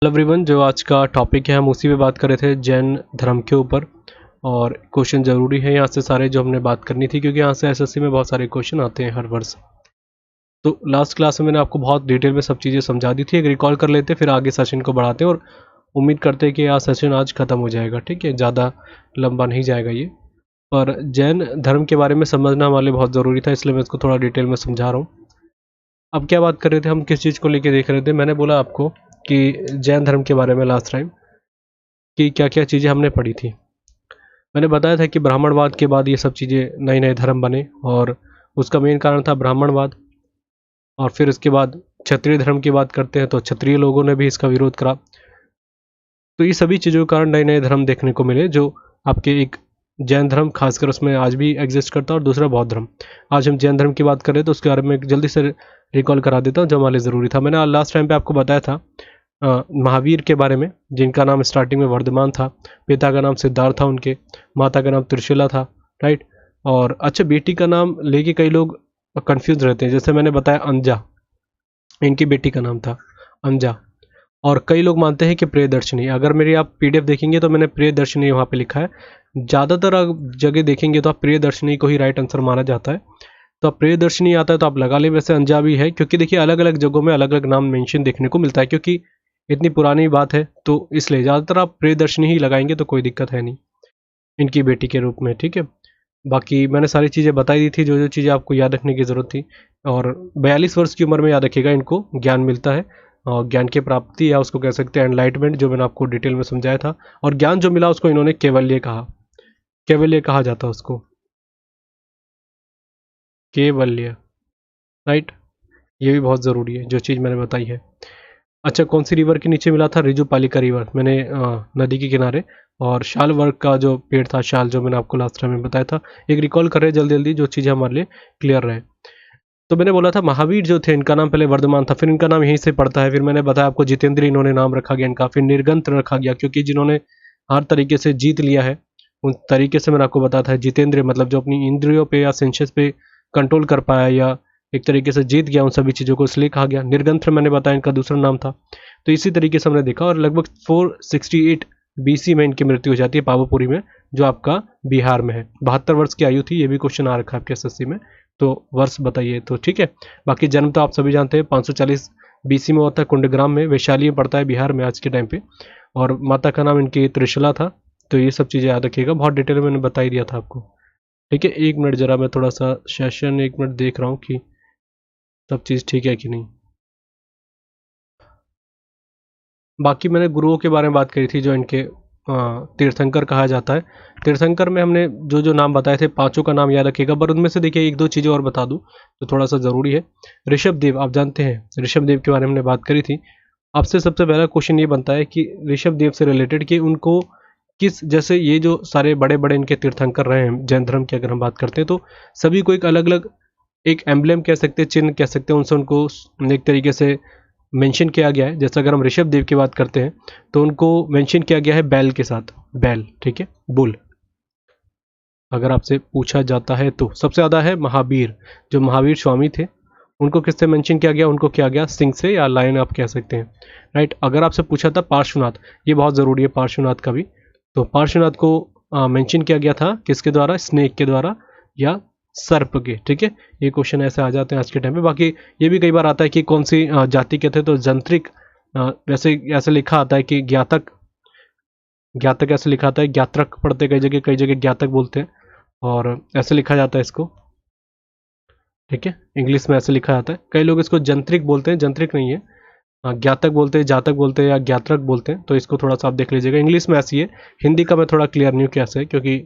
Hello everyone, जो आज का टॉपिक है हम उसी पे बात कर रहे थे, जैन धर्म के ऊपर। और क्वेश्चन ज़रूरी है यहाँ से सारे जो हमने बात करनी थी, क्योंकि यहाँ से एसएससी में बहुत सारे क्वेश्चन आते हैं हर वर्ष। तो लास्ट क्लास में मैंने आपको बहुत डिटेल में सब चीज़ें समझा दी थी। एक रिकॉल कर लेते फिर आगे सेशन को बढ़ाते हैं, और उम्मीद करते हैं कि यह सेशन आज ख़त्म हो जाएगा। ठीक है, ज़्यादा लंबा नहीं जाएगा ये। पर जैन धर्म के बारे में समझना हमारे लिए बहुत ज़रूरी था, इसलिए मैं इसको थोड़ा डिटेल में समझा रहा हूँ। अब क्या बात कर रहे थे हम, किस चीज़ को लेके देख रहे थे? मैंने बोला आपको कि जैन धर्म के बारे में लास्ट टाइम कि क्या क्या चीज़ें हमने पढ़ी थी। मैंने बताया था कि ब्राह्मणवाद के बाद ये सब चीज़ें नए नए धर्म बने, और उसका मेन कारण था ब्राह्मणवाद। और फिर इसके बाद क्षत्रिय धर्म की बात करते हैं तो क्षत्रिय लोगों ने भी इसका विरोध करा। तो ये सभी चीज़ों के कारण नए नए धर्म देखने को मिले, जो आपके एक जैन धर्म खासकर उसमें आज भी एग्जिस्ट करता है, और दूसरा बौद्ध धर्म। आज हम जैन धर्म की बात करें तो उसके बारे में जल्दी से रिकॉल करा देता हूँ, जो हमारे लिए ज़रूरी था। मैंने लास्ट टाइम पे आपको बताया था महावीर के बारे में, जिनका नाम स्टार्टिंग में वर्धमान था, पिता का नाम सिद्धार्थ था उनके, माता का नाम त्रिशूला था, राइट। और अच्छा, बेटी का नाम लेके कई लोग कंफ्यूज रहते हैं। जैसे मैंने बताया अंजा, इनकी बेटी का नाम था अंजा। और कई लोग मानते हैं कि प्रियदर्शनी। अगर मेरी आप पीडीएफ देखेंगे तो मैंने प्रियदर्शनी वहाँ पे लिखा है। ज़्यादातर जगह देखेंगे तो आप प्रियदर्शनी को ही राइट आंसर माना जाता है। तो आप प्रियदर्शनी आता है तो आप लगा लें। वैसे अंजा भी है, क्योंकि देखिए अलग अलग जगहों में अलग अलग नाम मेंशन देखने को मिलता है, क्योंकि इतनी पुरानी बात है, तो इसलिए ज़्यादातर आप प्रियदर्शनी ही लगाएंगे तो कोई दिक्कत है नहीं इनकी बेटी के रूप में। ठीक है, बाकी मैंने सारी चीज़ें बताई दी थी, जो जो चीज़ें आपको याद रखने की ज़रूरत थी। और 42 वर्ष की उम्र में याद रखिएगा इनको ज्ञान मिलता है, और ज्ञान की प्राप्ति, या उसको कह सकते हैं एनलाइटमेंट, जो मैंने आपको डिटेल में समझाया था। और ज्ञान जो मिला उसको इन्होंने कैवल्य कहा, कैवल्य कहा जाता है उसको, कैवल्य, राइट। ये भी बहुत ज़रूरी है जो चीज़ मैंने बताई है। अच्छा, कौन सी रिवर के नीचे मिला था? रिजुपालिका रिवर, मैंने नदी के किनारे। और शाल वर्ग का जो पेड़ था, शाल, जो मैंने आपको लास्ट टाइम में बताया था। एक रिकॉल कर रहे हैं जल्दी जल्दी, जो चीज़ें हमारे लिए क्लियर रहे। तो मैंने बोला था महावीर जो थे, इनका नाम पहले वर्धमान था, फिर इनका नाम यहीं से पड़ता है। फिर मैंने बताया आपको जितेंद्र इन्होंने नाम रखा गया इनका, फिर निर्गंत्र रखा गया, क्योंकि जिन्होंने हर तरीके से जीत लिया है उन तरीके से मैंने आपको बताया था। जितेंद्र मतलब जो अपनी इंद्रियों पे या सेंसेस पे कंट्रोल कर पाया, या एक तरीके से जीत गया उन सभी चीज़ों को, इसलिए कहा गया। निर्गंत्र मैंने बताया इनका दूसरा नाम था। तो इसी तरीके से हमने देखा, और लगभग 468 BC में इनकी मृत्यु हो जाती है पावापुरी में, जो आपका बिहार में है। 72 वर्ष की आयु थी। ये भी क्वेश्चन आ रखा है आपके एसएससी में, तो वर्ष बताइए। तो ठीक है, बाकी जन्म तो आप सभी जानते हैं 540 BC में होता है, कुंडग्राम में, वैशाली में पड़ता है बिहार में आज के टाइम पे। और माता का नाम इनकी त्रिशूला था। तो ये सब चीज़ें याद रखिएगा, बहुत डिटेल में मैंने बता ही दिया था आपको। ठीक है, एक मिनट जरा मैं थोड़ा सा सेशन एक मिनट देख रहा हूँ कि सब चीज़ ठीक है कि नहीं। बाकी मैंने गुरुओं के बारे में बात करी थी, जो इनके तीर्थंकर कहा जाता है। तीर्थंकर में हमने जो जो नाम बताए थे, पांचों का नाम याद रखिएगा, पर उनमें से देखिए एक दो चीज़ें और बता दूं तो थोड़ा सा ज़रूरी है। ऋषभ देव, आप जानते हैं ऋषभ देव के बारे में हमने बात करी थी। आपसे सबसे पहला क्वेश्चन ये बनता है कि ऋषभ देव से रिलेटेड कि उनको किस, जैसे ये जो सारे बड़े बड़े इनके तीर्थंकर रहे हैं जैन धर्म की अगर हम बात करते हैं, तो सभी को एक अलग अलग एक एम्बलेम कह सकते हैं, चिन्ह कह सकते हैं, उनसे उनको एक तरीके से मेंशन किया गया है। जैसे अगर हम ऋषभ देव की बात करते हैं तो उनको मेंशन किया गया है बैल के साथ, बैल, ठीक है, बुल। अगर आपसे पूछा जाता है तो सबसे ज़्यादा है महावीर, जो महावीर स्वामी थे, उनको किससे मेंशन किया गया? उनको किया गया सिंह से, या लायन आप कह सकते हैं, राइट। अगर आपसे पूछा था पार्श्वनाथ, ये बहुत ज़रूरी है पार्श्वनाथ का भी, तो पार्श्वनाथ को मेंशन किया गया था किसके द्वारा? स्नेक के द्वारा या सर्प के। ठीक है, ये क्वेश्चन ऐसे आ जाते हैं आज के टाइम पे। बाकी ये भी कई बार आता है कि कौन सी जाति के थे, तो जंत्रिक, वैसे ऐसे लिखा आता है कि ज्ञातक, ज्ञातक ऐसे लिखा आता है, ज्ञात्रक पढ़ते कई जगह ज्ञातक बोलते हैं, और ऐसे लिखा जाता है इसको। ठीक है, इंग्लिश में ऐसे लिखा जाता है। कई लोग इसको जंत्रिक बोलते हैं, जंत्रिक नहीं है, ज्ञातक बोलते हैं, जातक बोलते हैं, या ज्ञात्रक बोलते हैं। तो इसको थोड़ा सा आप देख लीजिएगा, इंग्लिश में ऐसी है। हिंदी का मैं थोड़ा क्लियर नहीं हूँ कैसे है, क्योंकि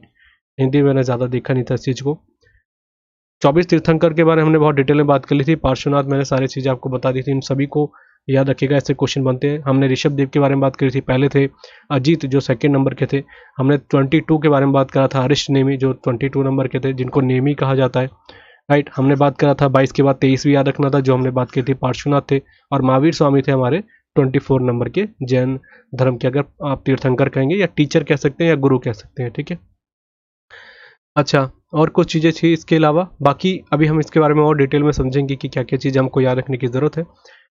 हिंदी में मैंने ज़्यादा देखा नहीं था इस चीज़ को। 24 तीर्थंकर के बारे में हमने बहुत डिटेल में बात कर ली थी। पार्श्वनाथ मैंने सारी चीज़ें आपको बता दी थी, इन सभी को याद रखिएगा, ऐसे क्वेश्चन बनते हैं। हमने ऋषभ देव के बारे में बात करी थी, पहले थे अजीत जो सेकंड नंबर के थे। हमने 22 के बारे में बात करा था, अरिष्ट नेमी जो 22 नंबर के थे, जिनको नेमी कहा जाता है, राइट। हमने बात करा था 22 के बाद 23 भी याद रखना था, जो हमने बात की थी पार्श्वनाथ थे। और महावीर स्वामी थे हमारे 24 नंबर के जैन धर्म के, अगर आप तीर्थंकर कहेंगे, या टीचर कह सकते हैं, या गुरु कह सकते हैं। ठीक है, अच्छा, और कुछ चीज़ें थी इसके अलावा। बाकी अभी हम इसके बारे में और डिटेल में समझेंगे कि क्या क्या चीज़ें हमको याद रखने की ज़रूरत है।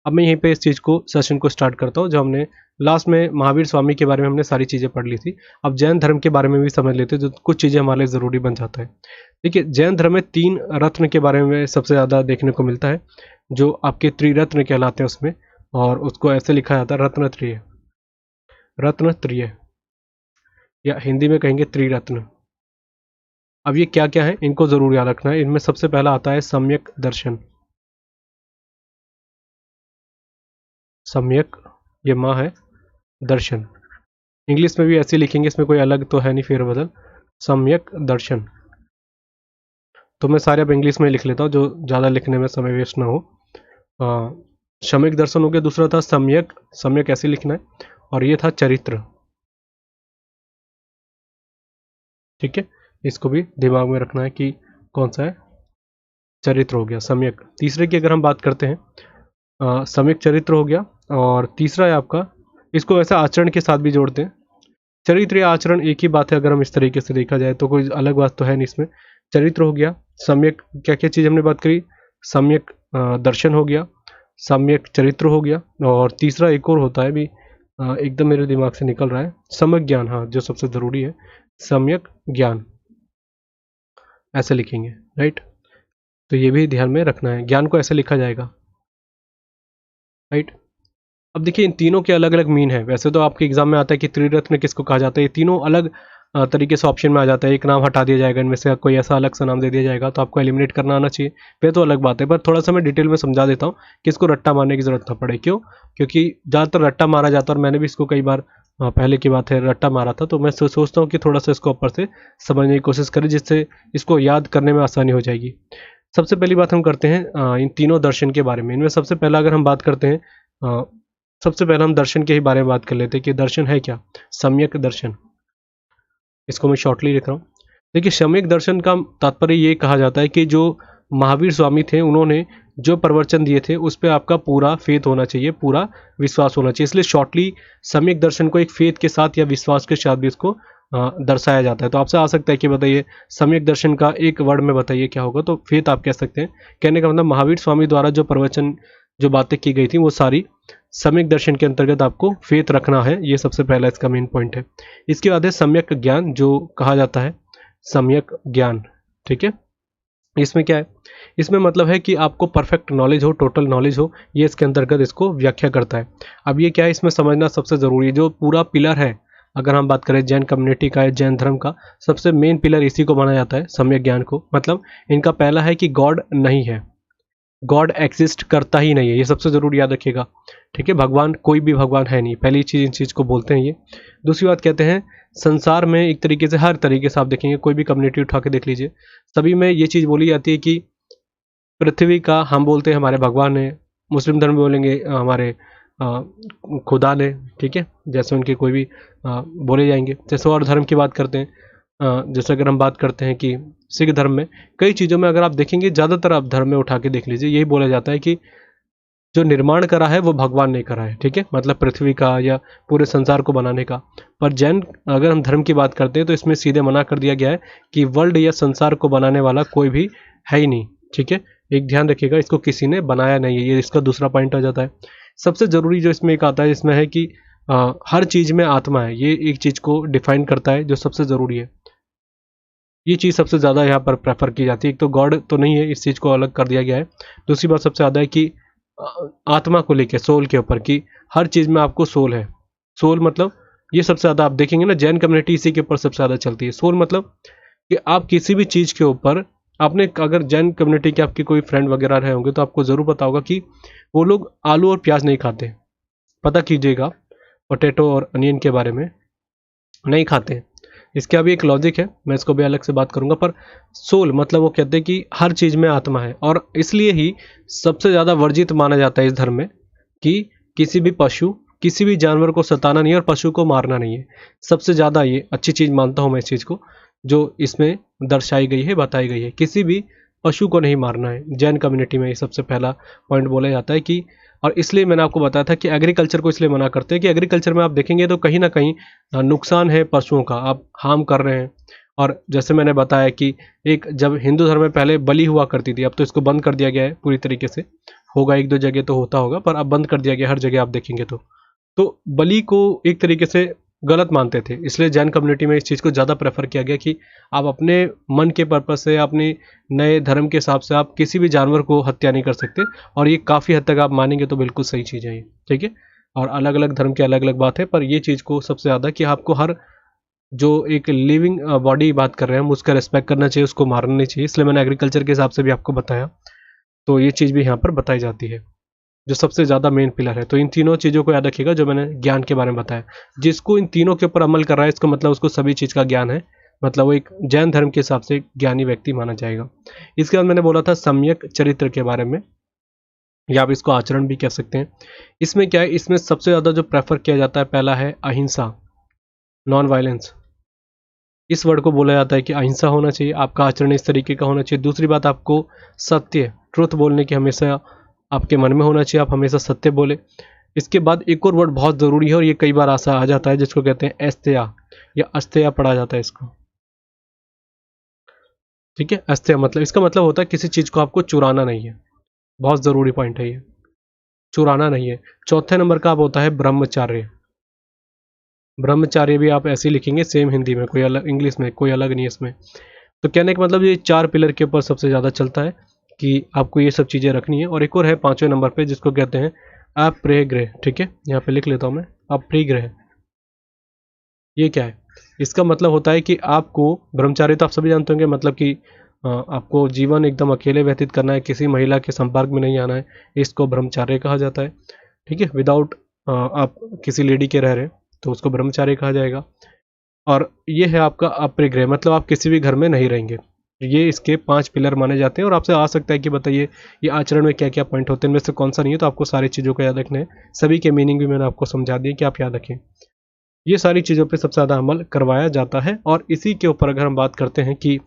अब मैं यहीं पे इस चीज़ को सेशन को स्टार्ट करता हूँ। जो हमने लास्ट में महावीर स्वामी के बारे में हमने सारी चीज़ें पढ़ ली थी। अब जैन धर्म के बारे में भी समझ लेते हैं, जो कुछ चीज़ें हमारे लिए ज़रूरी बन जाता है। देखिए, जैन धर्म में 3 रत्न के बारे में सबसे ज़्यादा देखने को मिलता है, जो आपके त्रिरत्न कहलाते हैं उसमें, और उसको ऐसे लिखा जाता है रत्नत्रय, रत्नत्रय, या हिंदी में कहेंगे त्रिरत्न। अब ये क्या क्या है, इनको जरूर याद रखना है। इनमें सबसे पहला आता है सम्यक दर्शन। सम्यक, ये माँ है, दर्शन। इंग्लिश में भी ऐसे लिखेंगे, इसमें कोई अलग तो है नहीं फेरबदल, सम्यक दर्शन। तो मैं सारे अब इंग्लिश में लिख लेता हूँ, जो ज़्यादा लिखने में समय वेस्ट ना हो। सम्यक दर्शन हो गया। दूसरा था सम्यक, सम्यक ऐसे लिखना है, और ये था चरित्र। ठीक है, इसको भी दिमाग में रखना है कि कौन सा है, चरित्र हो गया, सम्यक। तीसरे की अगर हम बात करते हैं, सम्यक चरित्र हो गया, और तीसरा है आपका, इसको वैसे आचरण के साथ भी जोड़ते हैं। चरित्र या आचरण एक ही बात है, अगर हम इस तरीके से देखा जाए तो कोई अलग बात तो है नहीं इसमें। चरित्र हो गया, सम्यक क्या क्या चीज़ हमने बात करी, सम्यक दर्शन हो गया, सम्यक चरित्र हो गया, और तीसरा एक और होता है भी, एकदम मेरे दिमाग से निकल रहा है, सम्यक ज्ञान। हाँ, जो सबसे ज़रूरी है, सम्यक ज्ञान, ऐसे लिखेंगे, राइट। तो ये भी ध्यान में रखना है, ज्ञान को ऐसे लिखा जाएगा, राइट। अब देखिए, इन तीनों के अलग अलग मीन है। वैसे तो आपके एग्जाम में आता है कि त्रिरत्न किसको कहा जाता है, ये तीनों अलग तरीके से ऑप्शन में आ जाता है। एक नाम हटा दिया जाएगा, इनमें से कोई ऐसा अलग सा नाम दे दिया जाएगा, तो आपको एलिमिनेट करना आना चाहिए, फिर तो अलग बात है। पर थोड़ा सा मैं डिटेल में समझा देता हूँ कि इसको रट्टा मारने की जरूरत ना पड़े। क्यों? क्योंकि ज़्यादातर रट्टा मारा जाता है, और मैंने भी इसको कई बार, पहले की बात है, रट्टा मारा था। तो मैं सोचता हूँ कि थोड़ा सा इसको ऊपर से समझने की कोशिश करें, जिससे इसको याद करने में आसानी हो जाएगी। सबसे पहली बात हम करते हैं इन तीनों दर्शन के बारे में। इनमें सबसे पहला अगर हम बात करते हैं, सबसे पहले हम दर्शन के ही बारे में बात कर लेते हैं कि दर्शन है क्या। सम्यक दर्शन, इसको मैं शॉर्टली लिख रहा हूँ। देखिए, सम्यक दर्शन का तात्पर्य ये कहा जाता है कि जो महावीर स्वामी थे, उन्होंने जो प्रवचन दिए थे उस पर आपका पूरा फेथ होना चाहिए, पूरा विश्वास होना चाहिए। इसलिए शॉर्टली सम्यक दर्शन को एक फेथ के साथ या विश्वास के साथ भी इसको दर्शाया जाता है। तो आपसे आ सकता है कि बताइए सम्यक दर्शन का एक वर्ड में बताइए क्या होगा, तो फेथ आप कह सकते हैं। कहने का मतलब महावीर स्वामी द्वारा जो प्रवचन, जो बातें की गई थी, वो सारी सम्यक दर्शन के अंतर्गत आपको फेथ रखना है। ये सबसे पहला इसका मेन पॉइंट है। इसके बाद है सम्यक ज्ञान, जो कहा जाता है सम्यक ज्ञान। ठीक है, इसमें क्या है, इसमें मतलब है कि आपको परफेक्ट नॉलेज हो, टोटल नॉलेज हो, ये इसके अंतर्गत इसको व्याख्या करता है। अब ये क्या है, इसमें समझना सबसे ज़रूरी है। जो पूरा पिलर है, अगर हम बात करें जैन कम्युनिटी का या जैन धर्म का, सबसे मेन पिलर इसी को माना जाता है, सम्यक ज्ञान को। मतलब इनका पहला है कि गॉड नहीं है, गॉड एग्जिस्ट करता ही नहीं है, ये सबसे ज़रूरी याद रखिएगा। ठीक है, भगवान, कोई भी भगवान है नहीं, पहली चीज़ इन चीज़ को बोलते हैं ये। दूसरी बात कहते हैं, संसार में एक तरीके से, हर तरीके से आप देखेंगे, कोई भी कम्युनिटी उठा के देख लीजिए, सभी में ये चीज़ बोली जाती है कि पृथ्वी का, हम बोलते हैं हमारे भगवान है, मुस्लिम धर्म में बोलेंगे हमारे खुदा ने। ठीक है, जैसे उनके कोई भी बोले जाएंगे। जैसे और धर्म की बात करते हैं, जैसे अगर हम बात करते हैं कि सिख धर्म में, कई चीज़ों में अगर आप देखेंगे, ज़्यादातर आप धर्म में उठा के देख लीजिए, यही बोला जाता है कि जो निर्माण करा है वो भगवान ने करा है। ठीक है, मतलब पृथ्वी का या पूरे संसार को बनाने का। पर जैन, अगर हम धर्म की बात करते हैं, तो इसमें सीधे मना कर दिया गया है कि वर्ल्ड या संसार को बनाने वाला कोई भी है ही नहीं। ठीक है, एक ध्यान रखिएगा, इसको किसी ने बनाया नहीं है, ये इसका दूसरा पॉइंट आ जाता है। सबसे ज़रूरी जो इसमें एक आता है, इसमें है कि हर चीज़ में आत्मा है, ये एक चीज़ को डिफाइन करता है, जो सबसे ज़रूरी है। ये चीज़ सबसे ज़्यादा यहाँ पर प्रेफर की जाती है। एक तो गॉड तो नहीं है, इस चीज़ को अलग कर दिया गया है। दूसरी बात सबसे ज़्यादा है कि आत्मा को लेके, सोल के ऊपर, कि हर चीज़ में आपको सोल है। सोल मतलब, ये सबसे ज़्यादा आप देखेंगे ना, जैन कम्युनिटी इसी के ऊपर सबसे ज़्यादा चलती है। सोल मतलब कि आप किसी भी चीज़ के ऊपर, आपने अगर जैन कम्युनिटी के आपके कोई फ्रेंड वगैरह रहे होंगे, तो आपको ज़रूर पता होगा कि वो लोग आलू और प्याज नहीं खाते। पता कीजिएगा, पोटैटो और अनियन के बारे में नहीं खाते हैं। इसका भी एक लॉजिक है, मैं इसको भी अलग से बात करूंगा। पर सोल मतलब वो कहते हैं कि हर चीज़ में आत्मा है, और इसलिए ही सबसे ज़्यादा वर्जित माना जाता है इस धर्म में कि किसी भी पशु, किसी भी जानवर को सताना नहीं है, और पशु को मारना नहीं है। सबसे ज़्यादा ये अच्छी चीज़ मानता हूँ मैं इस चीज़ को, जो इसमें दर्शाई गई है, बताई गई है। किसी भी पशु को नहीं मारना है, जैन कम्युनिटी में ये सबसे पहला पॉइंट बोला जाता है कि। और इसलिए मैंने आपको बताया था कि एग्रीकल्चर को इसलिए मना करते हैं कि एग्रीकल्चर में आप देखेंगे तो कहीं ना कहीं नुकसान है पशुओं का, आप हार्म कर रहे हैं। और जैसे मैंने बताया कि एक, जब हिंदू धर्म में पहले बलि हुआ करती थी, अब तो इसको बंद कर दिया गया है पूरी तरीके से, होगा, एक दो जगह तो होता होगा, पर अब बंद कर दिया गया हर जगह आप देखेंगे तो बलि को एक तरीके से गलत मानते थे, इसलिए जैन कम्युनिटी में इस चीज़ को ज़्यादा प्रेफर किया गया कि आप अपने मन के पर्पज से, अपने नए धर्म के हिसाब से आप किसी भी जानवर को हत्या नहीं कर सकते। और ये काफ़ी हद तक आप मानेंगे तो बिल्कुल सही चीज़ है ये, ठीक है। और अलग अलग धर्म की अलग अलग बात है, पर ये चीज़ को सबसे ज़्यादा कि आपको हर जो एक लिविंग बॉडी बात कर रहे हैं हम, उसका रिस्पेक्ट करना चाहिए, उसको मारना नहीं चाहिए, इसलिए मैंने एग्रीकल्चर के हिसाब से भी आपको बताया। तो ये चीज़ भी यहाँ पर बताई जाती है जो सबसे ज़्यादा मेन पिलर है। तो इन तीनों चीज़ों को याद रखिएगा जो मैंने ज्ञान के बारे में बताया। जिसको इन तीनों के ऊपर अमल कर रहा है, इसका मतलब उसको सभी चीज़ का ज्ञान है, मतलब वो एक जैन धर्म के हिसाब से ज्ञानी व्यक्ति माना जाएगा। इसके बाद मैंने बोला था सम्यक चरित्र के बारे में, या आप इसको आचरण भी कह सकते हैं। इसमें क्या है, इसमें सबसे ज़्यादा जो प्रेफर किया जाता है पहला है अहिंसा, नॉन वायलेंस। इस वर्ड को बोला जाता है कि अहिंसा होना चाहिए, आपका आचरण इस तरीके का होना चाहिए। दूसरी बात, आपको सत्य, ट्रुथ बोलने की हमेशा आपके मन में होना चाहिए, आप हमेशा सत्य बोले। इसके बाद एक और वर्ड बहुत ज़रूरी है और ये कई बार ऐसा आ जाता है जिसको कहते हैं अस्तेया या अस्तेया पढ़ा जाता है इसको, ठीक है। अस्तेया मतलब, इसका मतलब होता है किसी चीज़ को आपको चुराना नहीं है, बहुत ज़रूरी पॉइंट है ये, चुराना नहीं है। चौथे नंबर का आप होता है ब्रह्मचार्य। ब्रह्मचार्य भी आप ऐसे ही लिखेंगे सेम हिंदी में, कोई अलग, इंग्लिश में कोई अलग नहीं है इसमें। तो कहने का मतलब ये 4 पिलर के ऊपर सबसे ज़्यादा चलता है कि आपको ये सब चीज़ें रखनी है। और एक और है 5वें नंबर पे जिसको कहते हैं अपरिग्रह, ठीक है, यहाँ पे लिख लेता हूँ मैं, अपरिग्रह। ये क्या है, इसका मतलब होता है कि आपको, ब्रह्मचार्य तो आप सभी जानते होंगे, मतलब कि आपको जीवन एकदम अकेले व्यतीत करना है, किसी महिला के संपर्क में नहीं आना है, इसको ब्रह्मचार्य कहा जाता है, ठीक है। विदाउट आप किसी लेडी के रह रहे हैं तो उसको ब्रह्मचार्य कहा जाएगा। और ये है आपका अपरिग्रह, मतलब आप किसी भी घर में नहीं रहेंगे। ये इसके 5 पिलर माने जाते हैं। और आपसे आ सकता है कि बताइए ये आचरण में क्या क्या पॉइंट होते हैं, इनमें से कौन सा नहीं है, तो आपको सारी चीज़ों को याद रखना है। सभी के मीनिंग भी मैंने आपको समझा दिए कि आप याद रखें। ये सारी चीज़ों पे सबसे ज़्यादा अमल करवाया जाता है। और इसी के ऊपर अगर हम बात करते हैं कि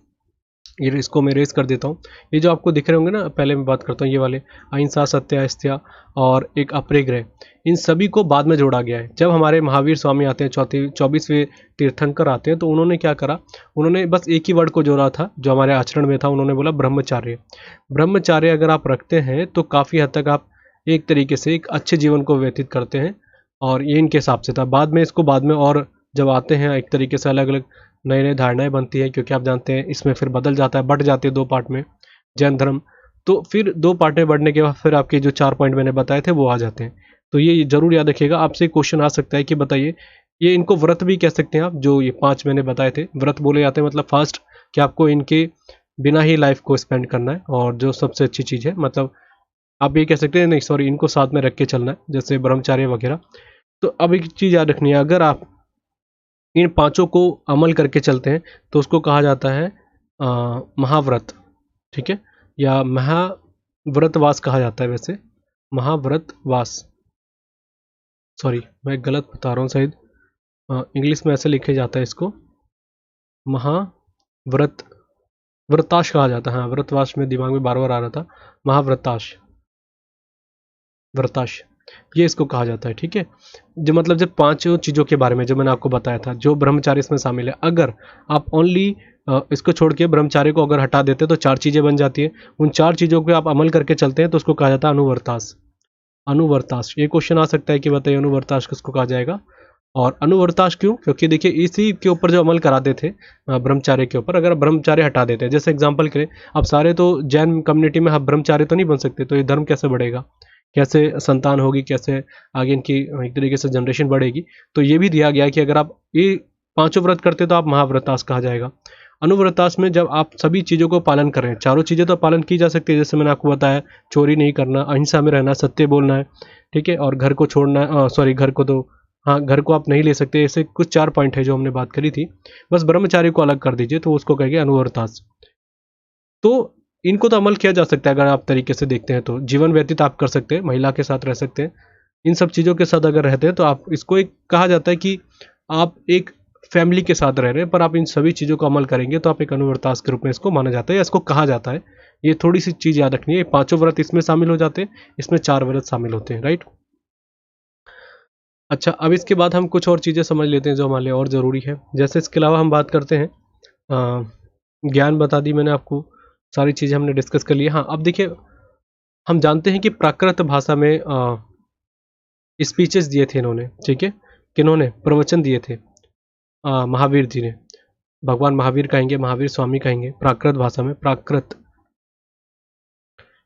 ये, इसको मैं रेज कर देता हूँ, ये जो आपको दिख रहे होंगे ना, पहले मैं बात करता हूँ ये वाले अहिंसा, सत्य, अस्तेय और एक अपरिग्रह, इन सभी को बाद में जोड़ा गया है। जब हमारे महावीर स्वामी आते हैं, 24वें तीर्थंकर आते हैं, तो उन्होंने क्या करा, उन्होंने बस एक ही वर्ड को जोड़ा था जो हमारे आचरण में था, उन्होंने बोला ब्रह्मचार्य। ब्रह्मचार्य अगर आप रखते हैं तो काफ़ी हद तक आप एक तरीके से एक अच्छे जीवन को व्यतीत करते हैं। और ये इनके हिसाब से था। बाद में इसको, बाद में और जब आते हैं एक तरीके से अलग अलग नई नई धारणाएं बनती हैं, क्योंकि आप जानते हैं इसमें फिर बदल जाता है, बढ़ जाते हैं 2 पार्ट में जैन धर्म। तो फिर 2 पार्ट में बढ़ने के बाद फिर आपके जो 4 पॉइंट मैंने बताए थे वो आ जाते हैं। तो ये जरूर याद रखिएगा। आपसे क्वेश्चन आ सकता है कि बताइए, ये इनको व्रत भी कह सकते हैं आप, जो ये 5 मैंने बताए थे व्रत बोले जाते हैं, मतलब फास्ट, कि आपको इनके बिना ही लाइफ को स्पेंड करना है। और जो सबसे अच्छी चीज़ है, मतलब आप ये कह सकते हैं, नहीं सॉरी, इनको साथ में रख के चलना है, जैसे ब्रह्मचार्य वगैरह। तो अब एक चीज़ याद रखनी है, अगर आप इन 5 को अमल करके चलते हैं तो उसको कहा जाता है महाव्रत, ठीक है, या महाव्रतवास कहा जाता है वैसे, महाव्रतवास। सॉरी, मैं गलत बता रहा हूँ शायद, इंग्लिश में ऐसे लिखे जाता है इसको, महाव्रत, व्रताश कहा जाता है। हाँ, व्रतवास में दिमाग में बार बार आ रहा था, महाव्रताश, व्रताश, ये इसको कहा जाता है, ठीक है। जो मतलब जब 5 चीज़ों के बारे में जो मैंने आपको बताया था, जो ब्रह्मचार्य इसमें शामिल है, अगर आप ओनली इसको छोड़ के ब्रह्मचार्य को अगर हटा देते हैं तो 4 चीज़ें बन जाती है। उन 4 चीज़ों पे आप अमल करके चलते हैं तो उसको कहा जाता है अनुवर्तास। अनुवर्तास, ये क्वेश्चन आ सकता है कि बताइए अनुवर्तास किसको कहा जाएगा। और अनुवर्तास क्यों, क्योंकि देखिए इसी के ऊपर जो अमल कराते थे ब्रह्मचार्य के ऊपर, अगर ब्रह्मचार्य हटा देते हैं, जैसे एग्जाम्पल करें, अब सारे तो जैन कम्युनिटी में आप ब्रह्मचार्य तो नहीं बन सकते, तो ये धर्म कैसे बढ़ेगा, कैसे संतान होगी, कैसे आगे इनकी एक तरीके से जनरेशन बढ़ेगी। तो ये भी दिया गया है कि अगर आप ये 5 व्रत करते तो आप महाव्रतास कहा जाएगा। अनुव्रतास में जब आप सभी चीज़ों को पालन कर रहे हैं, चारों चीज़ें तो पालन की जा सकती है, जैसे मैंने आपको बताया, चोरी नहीं करना, अहिंसा में रहना, सत्य बोलना है, ठीक है, और घर को छोड़ना, सॉरी घर को तो, हाँ घर को आप नहीं ले सकते, ऐसे कुछ 4 पॉइंट है जो हमने बात करी थी। बस ब्रह्मचारी को अलग कर दीजिए तो उसको कहेंगे अनुव्रतास। तो इनको तो अमल किया जा सकता है, अगर आप तरीके से देखते हैं तो जीवन व्यतीत आप कर सकते हैं, महिला के साथ रह सकते हैं, इन सब चीज़ों के साथ अगर रहते हैं तो आप, इसको एक कहा जाता है कि आप एक फैमिली के साथ रह रहे हैं, पर आप इन सभी चीज़ों को अमल करेंगे तो आप एक अनुव्रतास के रूप में इसको माना जाता है या इसको कहा जाता है। ये थोड़ी सी चीज़ याद रखनी है, 5 व्रत इसमें शामिल हो जाते हैं, इसमें 4 व्रत शामिल होते हैं, राइट। अच्छा, अब इसके बाद हम कुछ और चीज़ें समझ लेते हैं जो हमारे लिए और ज़रूरी है। जैसे इसके अलावा हम बात करते हैं, ज्ञान बता दी मैंने आपको, सारी चीज़ें हमने डिस्कस कर ली। हाँ, अब देखिए हम जानते हैं कि प्राकृत भाषा में स्पीचेस दिए थे इन्होंने, ठीक है, किन्होंने प्रवचन दिए थे, महावीर जी ने। भगवान महावीर कहेंगे, महावीर स्वामी कहेंगे, प्राकृत भाषा में, प्राकृत,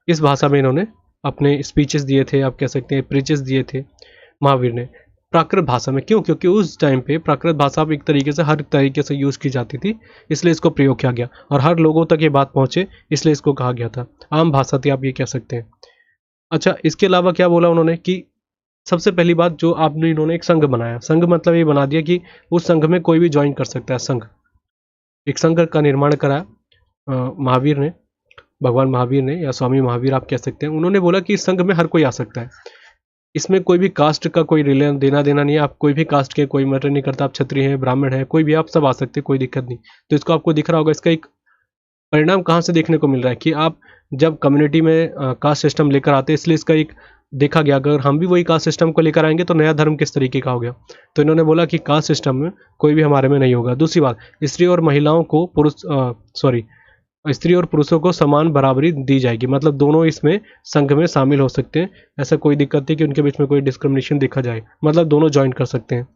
इस भाषा में इन्होंने अपने स्पीचेस दिए थे, आप कह सकते हैं प्रीचेस दिए थे महावीर ने, प्राकृत भाषा में। क्यों? क्योंकि उस टाइम पे प्राकृत भाषा एक तरीके से, हर तरीके से यूज़ की जाती थी, इसलिए इसको प्रयोग किया गया और हर लोगों तक ये बात पहुंचे, इसलिए इसको कहा गया था। आम भाषा थी, आप ये कह सकते हैं। अच्छा, इसके अलावा क्या बोला उन्होंने कि सबसे पहली बात जो आपने, इन्होंने एक संघ बनाया। संघ मतलब ये बना दिया कि उस संघ में कोई भी ज्वाइन कर सकता है। संघ, एक संघ का निर्माण कराया महावीर ने, भगवान महावीर ने, या स्वामी महावीर आप कह सकते हैं। उन्होंने बोला कि इस संघ में हर कोई आ सकता है, इसमें कोई भी कास्ट का कोई देना देना नहीं है। आप कोई भी कास्ट के, कोई मैटर नहीं करता, आप क्षत्रिय हैं, ब्राह्मण हैं, कोई भी, आप सब आ सकते हैं, कोई दिक्कत नहीं। तो इसको आपको दिख रहा होगा, इसका एक परिणाम कहाँ से देखने को मिल रहा है कि आप जब कम्युनिटी में कास्ट सिस्टम लेकर आते हैं, इसलिए इसका एक देखा गया, अगर हम भी वही कास्ट सिस्टम को लेकर आएंगे तो नया धर्म किस तरीके का हो गया। तो इन्होंने बोला कि कास्ट सिस्टम में कोई भी हमारे में नहीं होगा। दूसरी बात, स्त्री और महिलाओं को स्त्री और पुरुषों को समान बराबरी दी जाएगी, मतलब दोनों इसमें संघ में शामिल हो सकते हैं। ऐसा कोई दिक्कत नहीं कि उनके बीच में कोई डिस्क्रिमिनेशन देखा जाए, मतलब दोनों ज्वाइन कर सकते हैं,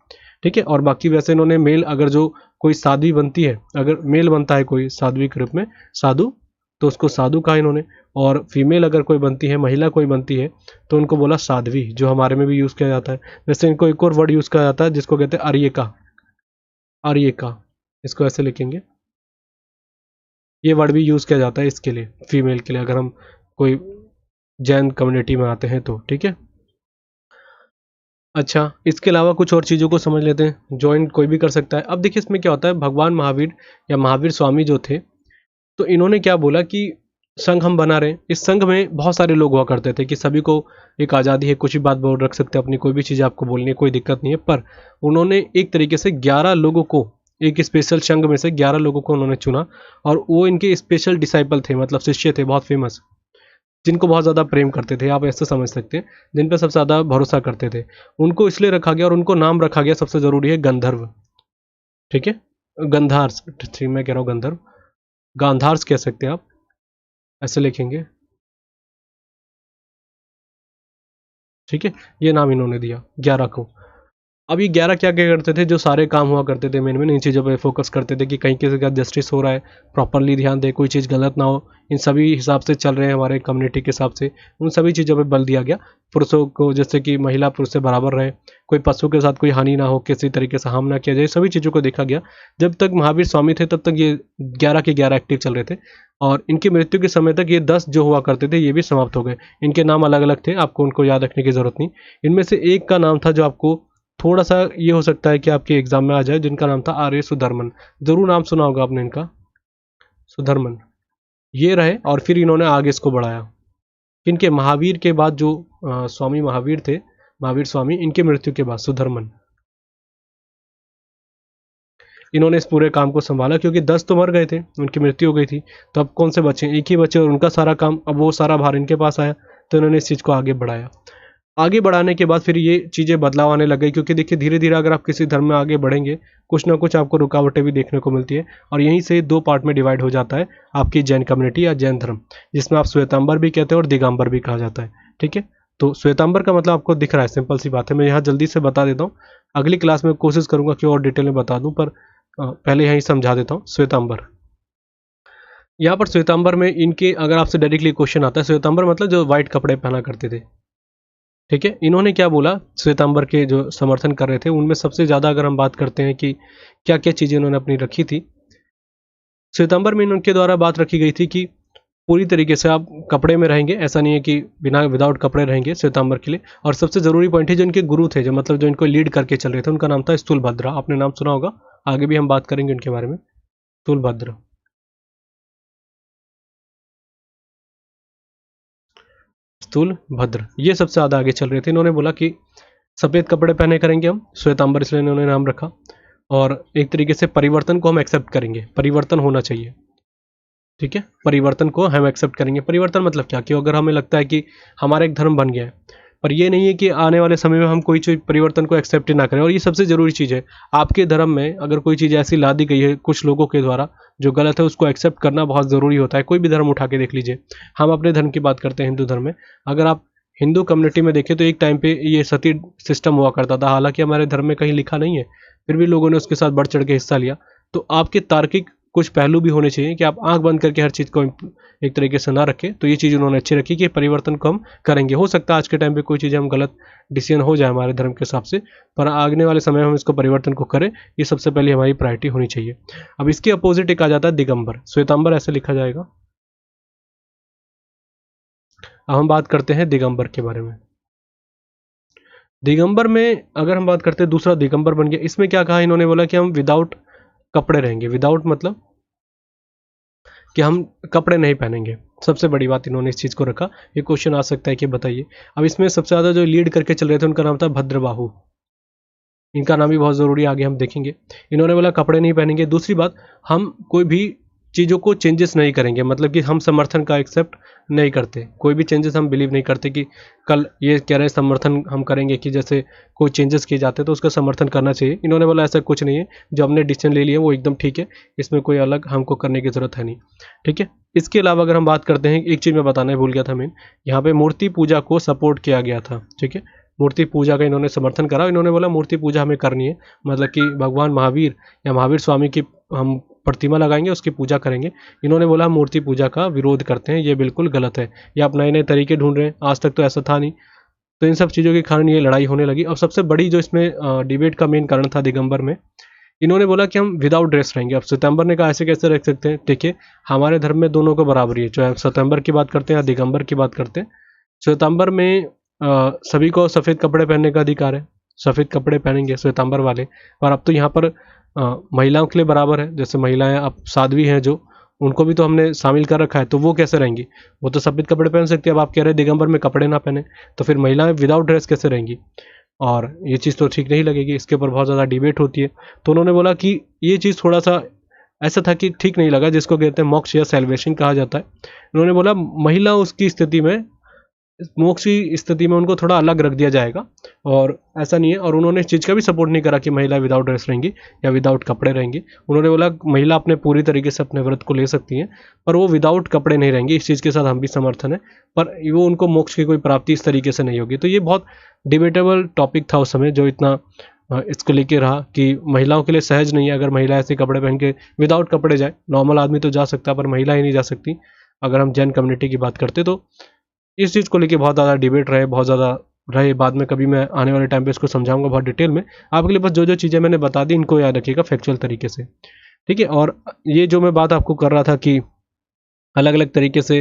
ठीक है। और बाकी वैसे इन्होंने मेल, अगर जो कोई साध्वी बनती है, अगर मेल बनता है कोई साध्वी के रूप में, साधु, तो उसको साधु कहा इन्होंने। और फीमेल अगर कोई बनती है, महिला कोई बनती है, तो उनको बोला साध्वी, जो हमारे में भी यूज़ किया जाता है। वैसे इनको एक और वर्ड यूज़ किया जाता है जिसको कहते हैं आर्यिका। आर्यिका, इसको ऐसे लिखेंगे, ये वर्ड भी यूज़ किया जाता है इसके लिए, फीमेल के लिए, अगर हम कोई जैन कम्युनिटी में आते हैं तो, ठीक है। अच्छा, इसके अलावा कुछ और चीज़ों को समझ लेते हैं। ज्वाइन कोई भी कर सकता है। अब देखिए इसमें क्या होता है, भगवान महावीर या महावीर स्वामी जो थे, तो इन्होंने क्या बोला कि संघ हम बना रहे हैं, इस संघ में बहुत सारे लोग हुआ करते थे कि सभी को एक आज़ादी है, कुछ भी बात बोल रख सकते हैं, अपनी कोई भी चीज़ आपको बोलनी है, कोई दिक्कत नहीं है। पर उन्होंने एक तरीके से 11 लोगों को, एक स्पेशल संघ में से 11 लोगों को उन्होंने चुना, और वो इनके स्पेशल डिसाइपल थे, मतलब शिष्य थे, बहुत फेमस, जिनको बहुत ज़्यादा प्रेम करते थे, आप ऐसे समझ सकते हैं, जिन पर सबसे ज़्यादा भरोसा करते थे। उनको इसलिए रखा गया, और उनको नाम रखा गया, सबसे ज़रूरी है गंधर्व, ठीक है, गंधार्स, ठीक, मैं कह रहा हूँ गंधर्व, गांधार्स कह सकते हैं आप, ऐसे लिखेंगे, ठीक है। ये नाम इन्होंने दिया 11 को। अब ये 11 क्या क्या करते थे, जो सारे काम हुआ करते थे मेन इन चीज़ों पे फोकस करते थे कि कहीं किसी का जस्टिस हो रहा है, प्रॉपरली ध्यान दे, कोई चीज़ गलत ना हो, इन सभी हिसाब से चल रहे हैं हमारे कम्युनिटी के हिसाब से, उन सभी चीज़ों पे बल दिया गया। पुरुषों को, जैसे कि महिला पुरुष से बराबर रहे, कोई पशु के साथ कोई हानि ना हो, किसी तरीके से हार्म ना किया जाए, सभी चीज़ों को देखा गया। जब तक महावीर स्वामी थे तब तक ये 11 के 11 एक्टिव चल रहे थे, और इनकी मृत्यु के समय तक ये 10 जो हुआ करते थे ये भी समाप्त हो गए। इनके नाम अलग अलग थे, आपको उनको याद रखने की ज़रूरत नहीं। इनमें से एक का नाम था जो आपको थोड़ा सा ये हो सकता है कि आपके एग्जाम में आ जाए, जिनका नाम था आर्य सुधर्मन। जरूर नाम सुना होगा आपने इनका, सुधर्मन। ये रहे, और फिर इन्होंने आगे इसको बढ़ाया। इनके महावीर के बाद जो स्वामी महावीर थे, महावीर स्वामी, इनके मृत्यु के बाद सुधर्मन, इन्होंने इस पूरे काम को संभाला, क्योंकि 10 तो मर गए थे, उनकी मृत्यु हो गई थी, तो अब कौन से बचे, एक ही बचे, और उनका सारा काम, अब वो सारा भार इनके पास आया, तो इन्होंने इस चीज़ को आगे बढ़ाया। आगे बढ़ाने के बाद फिर ये चीज़ें बदलाव आने लग गई, क्योंकि देखिए धीरे धीरे अगर आप किसी धर्म में आगे बढ़ेंगे, कुछ ना कुछ आपको रुकावटें भी देखने को मिलती है, और यहीं से 2 पार्ट में डिवाइड हो जाता है आपकी जैन कम्युनिटी या जैन धर्म, जिसमें आप श्वेतांबर भी कहते हैं और दिगंबर भी कहा जाता है, ठीक है। तो श्वेतांबर का मतलब आपको दिख रहा है, सिंपल सी बात है, मैं यहाँ जल्दी से बता देता हूँ, अगली क्लास में कोशिश करूँगा कि और डिटेल में बता दूँ, पर पहले यहीं समझा देता हूँ। श्वेतांबर, यहाँ पर श्वेतांबर में इनके, अगर आपसे डायरेक्टली क्वेश्चन आता है, श्वेतांबर मतलब जो व्हाइट कपड़े पहना करते थे, ठीक है। इन्होंने क्या बोला, श्वेतांबर के जो समर्थन कर रहे थे उनमें सबसे ज़्यादा अगर हम बात करते हैं कि क्या क्या चीज़ें इन्होंने अपनी रखी थी, श्वेतांबर में इनके द्वारा बात रखी गई थी कि पूरी तरीके से आप कपड़े में रहेंगे, ऐसा नहीं है कि विदाउट कपड़े रहेंगे श्वेतांबर के लिए। और सबसे ज़रूरी पॉइंट है, जो इनके गुरु थे, जो मतलब जो इनको लीड करके चल रहे थे, उनका नाम था स्थूलभद्र। आपने नाम सुना होगा, आगे भी हम बात करेंगे उनके बारे में। स्थूलभद्र, स्थूलभद्र, ये सबसे ज़्यादा आगे चल रहे थे। इन्होंने बोला कि सफ़ेद कपड़े पहने करेंगे हम, श्वेतांबर, इसलिए इन्होंने नाम रखा। और एक तरीके से परिवर्तन को हम एक्सेप्ट करेंगे, परिवर्तन होना चाहिए, ठीक है, परिवर्तन को हम एक्सेप्ट करेंगे। परिवर्तन मतलब क्या, कि अगर हमें लगता है कि हमारा एक धर्म बन गया है, पर ये नहीं है कि आने वाले समय में हम कोई चीज़ परिवर्तन को एक्सेप्ट ना करें। और ये सबसे ज़रूरी चीज़ है, आपके धर्म में अगर कोई चीज़ ऐसी ला दी गई है कुछ लोगों के द्वारा जो गलत है, उसको एक्सेप्ट करना बहुत ज़रूरी होता है। कोई भी धर्म उठा के देख लीजिए, हम अपने धर्म की बात करते हैं हिंदू धर्म में, अगर आप हिंदू कम्युनिटी में देखें तो एक टाइम पे ये सती सिस्टम हुआ करता था, हालांकि हमारे धर्म में कहीं लिखा नहीं है, फिर भी लोगों ने उसके साथ बढ़ चढ़ के हिस्सा लिया। तो आपके तार्किक कुछ पहलू भी होने चाहिए कि आप आंख बंद करके हर चीज़ को एक तरीके से ना रखें। तो ये चीज़ उन्होंने अच्छी रखी कि परिवर्तन को हम करेंगे। हो सकता है आज के टाइम पे कोई चीज़ें हम गलत डिसीजन हो जाए हमारे धर्म के हिसाब से, पर आगने वाले समय में हम इसको परिवर्तन को करें, ये सबसे पहले हमारी प्रायोरिटी होनी चाहिए। अब इसके अपोजिट एक आ जाता है दिगंबर, श्वेतांबर ऐसे लिखा जाएगा। अब हम बात करते हैं दिगंबर के बारे में। दिगंबर में अगर हम बात करते हैं, दूसरा दिगंबर बन गया। इसमें क्या कहा इन्होंने, बोला कि हम विदाउट कपड़े रहेंगे। विदाउट मतलब कि हम कपड़े नहीं पहनेंगे। सबसे बड़ी बात इन्होंने इस चीज़ को रखा। ये क्वेश्चन आ सकता है कि बताइए। अब इसमें सबसे ज़्यादा जो लीड करके चल रहे थे उनका नाम था भद्रबाहु। इनका नाम भी बहुत ज़रूरी, आगे हम देखेंगे। इन्होंने बोला कपड़े नहीं पहनेंगे। दूसरी बात, हम कोई भी चीज़ों को चेंजेस नहीं करेंगे, मतलब कि हम समर्थन का एक्सेप्ट नहीं करते। कोई भी चेंजेस हम बिलीव नहीं करते कि कल ये कह रहे हैं समर्थन हम करेंगे कि जैसे कोई चेंजेस किए जाते हैं तो उसका समर्थन करना चाहिए। इन्होंने बोला ऐसा कुछ नहीं है, जो हमने डिसीजन ले लिया वो एकदम ठीक है, इसमें कोई अलग हमको करने की ज़रूरत है नहीं। ठीक है। इसके अलावा अगर हम बात करते हैं, एक चीज़ मैं बताना भूल गया था मेन, यहाँ पे मूर्ति पूजा को सपोर्ट किया गया था। ठीक है, मूर्ति पूजा का इन्होंने समर्थन करा। इन्होंने बोला मूर्ति पूजा हमें करनी है, मतलब कि भगवान महावीर या महावीर स्वामी की हम प्रतिमा लगाएंगे, उसकी पूजा करेंगे। इन्होंने बोला मूर्ति पूजा का विरोध करते हैं, ये बिल्कुल गलत है, ये आप नए नए तरीके ढूंढ रहे हैं, आज तक तो ऐसा था नहीं। तो इन सब चीज़ों के कारण ये लड़ाई होने लगी। और सबसे बड़ी जो इसमें डिबेट का मेन कारण था दिगंबर में, इन्होंने बोला कि हम विदाउट ड्रेस रहेंगे। अब सितंबर ने कहा ऐसे कैसे रख सकते हैं। देखिए, हमारे धर्म में दोनों को बराबरी है, चाहे सितंबर की बात करते हैं या दिगंबर की बात करते हैं। श्वेतांबर में सभी को सफ़ेद कपड़े पहनने का अधिकार है, सफ़ेद कपड़े पहनेंगे श्वेतांबर वाले। और अब तो यहाँ पर महिलाओं के लिए बराबर है, जैसे महिलाएं अब साध्वी हैं जो, उनको भी तो हमने शामिल कर रखा है, तो वो कैसे रहेंगी, वो तो सफ़ेद कपड़े पहन सकती है। अब आप कह रहे हैं दिगंबर में कपड़े ना पहने, तो फिर महिलाएं विदाउट ड्रेस कैसे रहेंगी, और ये चीज़ तो ठीक नहीं लगेगी। इसके ऊपर बहुत ज़्यादा डिबेट होती है। तो उन्होंने बोला कि ये चीज़ थोड़ा सा ऐसा था कि ठीक नहीं लगा, जिसको कहते हैं मोक्ष या सेल्वेशन कहा जाता है। उन्होंने बोला महिला उसकी स्थिति में, मोक्ष की स्थिति में उनको थोड़ा अलग रख दिया जाएगा, और ऐसा नहीं है। और उन्होंने इस चीज़ का भी सपोर्ट नहीं करा कि महिला विदाउट ड्रेस रहेंगी या विदाउट कपड़े रहेंगी। उन्होंने बोला महिला अपने पूरी तरीके से अपने व्रत को ले सकती हैं, पर वो विदाउट कपड़े नहीं रहेंगी। इस चीज़ के साथ हम भी समर्थन है, पर वो उनको मोक्ष की कोई प्राप्ति इस तरीके से नहीं होगी। तो ये बहुत डिबेटेबल टॉपिक था उस समय, जो इतना इसको लेके रहा कि महिलाओं के लिए सहज नहीं है अगर महिला ऐसे कपड़े पहन के विदाउट कपड़े जाए। नॉर्मल आदमी तो जा सकता है, पर महिला ही नहीं जा सकती अगर हम जैन कम्युनिटी की बात करते। तो इस चीज़ को लेके बहुत ज़्यादा डिबेट रहे, बहुत ज़्यादा रहे। बाद में कभी मैं आने वाले टाइम पे इसको समझाऊंगा बहुत डिटेल में। आपके लिए बस जो जो चीज़ें मैंने बता दी इनको याद रखिएगा फैक्चुअल तरीके से। ठीक है। और ये जो मैं बात आपको कर रहा था कि अलग अलग तरीके से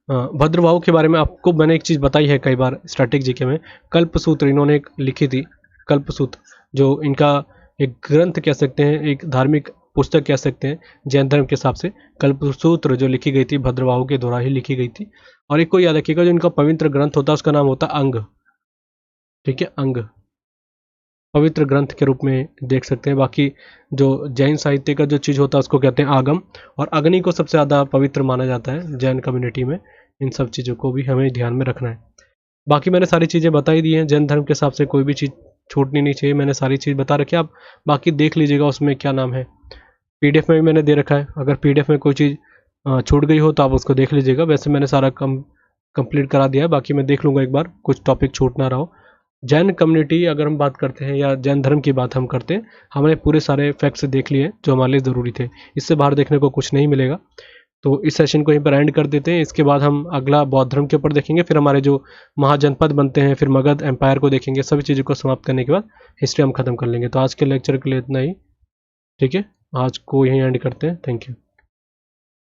भद्रभाव के बारे में आपको मैंने एक चीज़ बताई है कई बार स्टैटिक जीके में। कल्पसूत्र इन्होंने एक लिखी थी, कल्पसूत्र, जो इनका एक ग्रंथ कह सकते हैं, एक धार्मिक पुस्तक कह सकते हैं जैन धर्म के हिसाब से। कल्पसूत्र जो लिखी गई थी भद्रबाहु के द्वारा ही लिखी गई थी। और एक को याद रखिएगा, जो इनका पवित्र ग्रंथ होता है उसका नाम होता है अंग। ठीक है, अंग पवित्र ग्रंथ के रूप में देख सकते हैं। बाकी जो जैन साहित्य का जो चीज़ होता है उसको कहते हैं आगम, और अग्नि को सबसे ज़्यादा पवित्र माना जाता है जैन कम्युनिटी में। इन सब चीज़ों को भी हमें ध्यान में रखना है। बाकी मैंने सारी चीज़ें बता ही दी हैं। जैन धर्म के हिसाब से कोई भी चीज़ छूटनी नहीं चाहिए, मैंने सारी चीज़ बता रखी है। आप बाकी देख लीजिएगा उसमें क्या नाम है, PDF में भी मैंने दे रखा है। अगर PDF में कोई चीज़ छूट गई हो तो आप उसको देख लीजिएगा। वैसे मैंने सारा कंप्लीट करा दिया है, बाकी मैं देख लूँगा एक बार कुछ टॉपिक छूट ना रहा हो। जैन कम्युनिटी अगर हम बात करते हैं या जैन धर्म की बात हम करते हैं, हमने पूरे सारे फैक्ट्स देख लिए जो हमारे लिए ज़रूरी थे। इससे बाहर देखने को कुछ नहीं मिलेगा। तो इस सेशन को यहीं पर एंड कर देते हैं। इसके बाद हम अगला बौद्ध धर्म के ऊपर देखेंगे, फिर हमारे जो महाजनपद बनते हैं, फिर मगध एम्पायर को देखेंगे। सभी चीज़ों को समाप्त करने के बाद हिस्ट्री हम खत्म कर लेंगे। तो आज के लेक्चर के लिए इतना ही। ठीक है, आज को यहीं एंड करते हैं। Thank you.